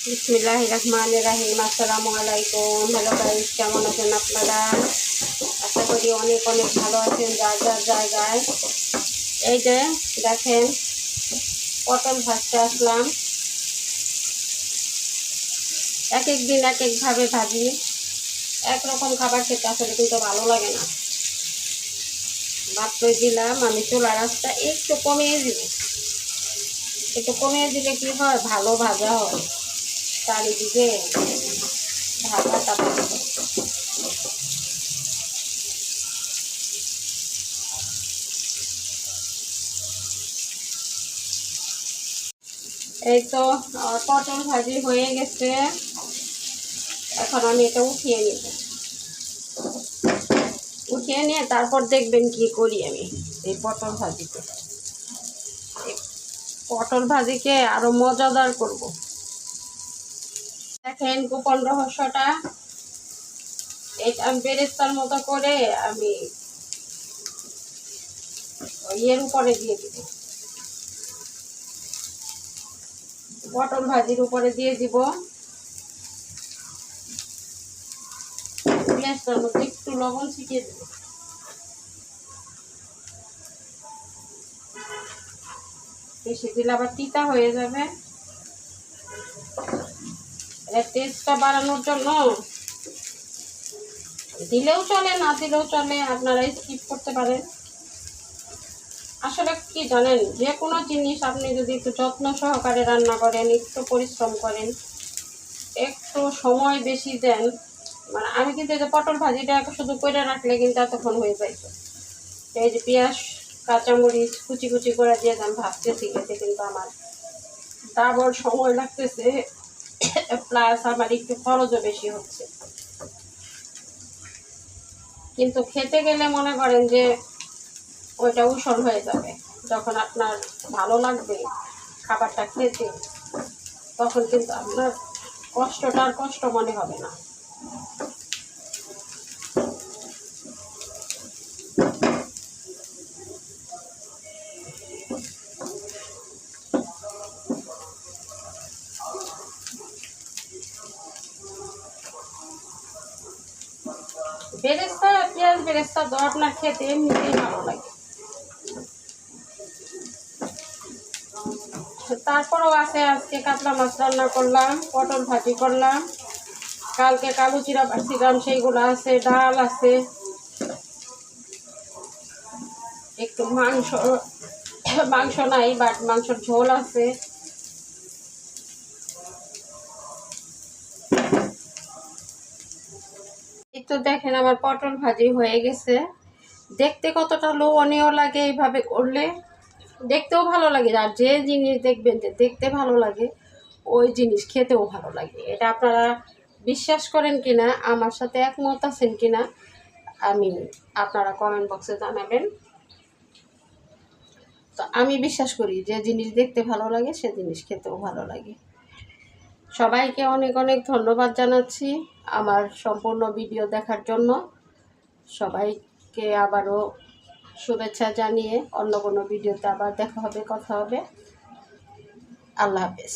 বিসমিল্লাহির রহমানির রহিম। আসসালামু আলাইকুম। হ্যালো গাইস, কেমন আছেন আপনারা? আশা করি অনেক অনেক ভালো আছেন যার যার জায়গায়। এই যে দেখেন, পটল ভাজতে আসলাম। এক এক দিন এক একভাবে ভাজি, একরকম খাবার খেতে আসলে কিন্তু ভালো লাগে না। মাত্রই দিলাম, আমি চুলার আঁচটা একটু কমিয়ে দিব। একটু কমিয়ে দিলে কি হয়, ভালো ভাজা হয়, চারিদিকে ভাজাটা ভালো হয়। এই তো পটল ভাজি হয়ে গেছে। এখন আমি এটা উঠিয়ে নিব। উঠিয়ে নিয়ে তারপর দেখবেন কি করি আমি এই পটল ভাজিতে। এই পটল ভাজিকে আরো মজাদার করব। দেখেন গোপন রহস্যটা, এটা আমি বেরেস্তার মতো করে আমি ইয়ের উপরে দিয়ে দিব, পটল ভাজির উপরে দিয়ে দিব। পেঁয়াজটার মধ্যে একটু লবণ ছিটিয়ে দেব। বেশি দিলে আবার তিতা হয়ে যাবে। এর টেস্টটা বাড়ানোর জন্য দিলেও চলে, না দিলেও চলে, আপনারা স্কিপ করতে পারেন। আসলে কি জানেন, যে কোনো জিনিস আপনি যদি একটু যত্ন সহকারে রান্না করেন, একটু পরিশ্রম করেন, একটু সময় বেশি দেন, মানে আমি কিন্তু এই যে পটল ভাজিটা শুধু করে রাখলে কিন্তু এতক্ষণ হয়ে যাইতো। এই যে পেঁয়াজ কাঁচামরিচ কুচি কুচি করে দিয়ে আমি ভাবতেছি, এতে কিন্তু আমার ডাবল সময় লাগতেছে, প্লাস আমার একটু খরচও বেশি হচ্ছে। কিন্তু খেতে গেলে মনে করেন যে ওইটা উসল হয়ে যাবে। যখন আপনার ভালো লাগবে খাবারটা খেতে, তখন কিন্তু আপনার কষ্টটা আর কষ্ট মনে হবে না। বেরেস্তা, পেঁয়াজ বেরেস্তা তো আপনার খেতে এমনিতেই ভালো লাগে। তারপরেও আছে, আজকে কাতলা মাছ রান্না করলাম, পটল ভাজি করলাম, কালকে কালো জিরা ভাজছিলাম সেইগুলো আছে, ডাল আছে, একটু মাংস, মাংস নাই বাট মাংসের ঝোল আছে। এই তো দেখেন আমার পটল ভাজি হয়ে গেছে। দেখতে কতটা লোভনীয় লাগে এইভাবে করলে, দেখতেও ভালো লাগে। আর যে জিনিস দেখবেন যে দেখতে ভালো লাগে, ওই জিনিস খেতেও ভালো লাগে। এটা আপনারা বিশ্বাস করেন কিনা, আমার সাথে একমত আছেন কিনা, আমি আপনারা কমেন্ট বক্সে জানাবেন। তো আমি বিশ্বাস করি যে জিনিস দেখতে ভালো লাগে সে জিনিস খেতেও ভালো লাগে। সবাইকে অনেক অনেক ধন্যবাদ জানাচ্ছি আমার সম্পূর্ণ ভিডিও দেখার জন্য। সবাইকে আবারও শুভেচ্ছা জানিয়ে অন্য কোনো ভিডিওতে আবার দেখা হবে, কথা হবে। আল্লাহ হাফেজ।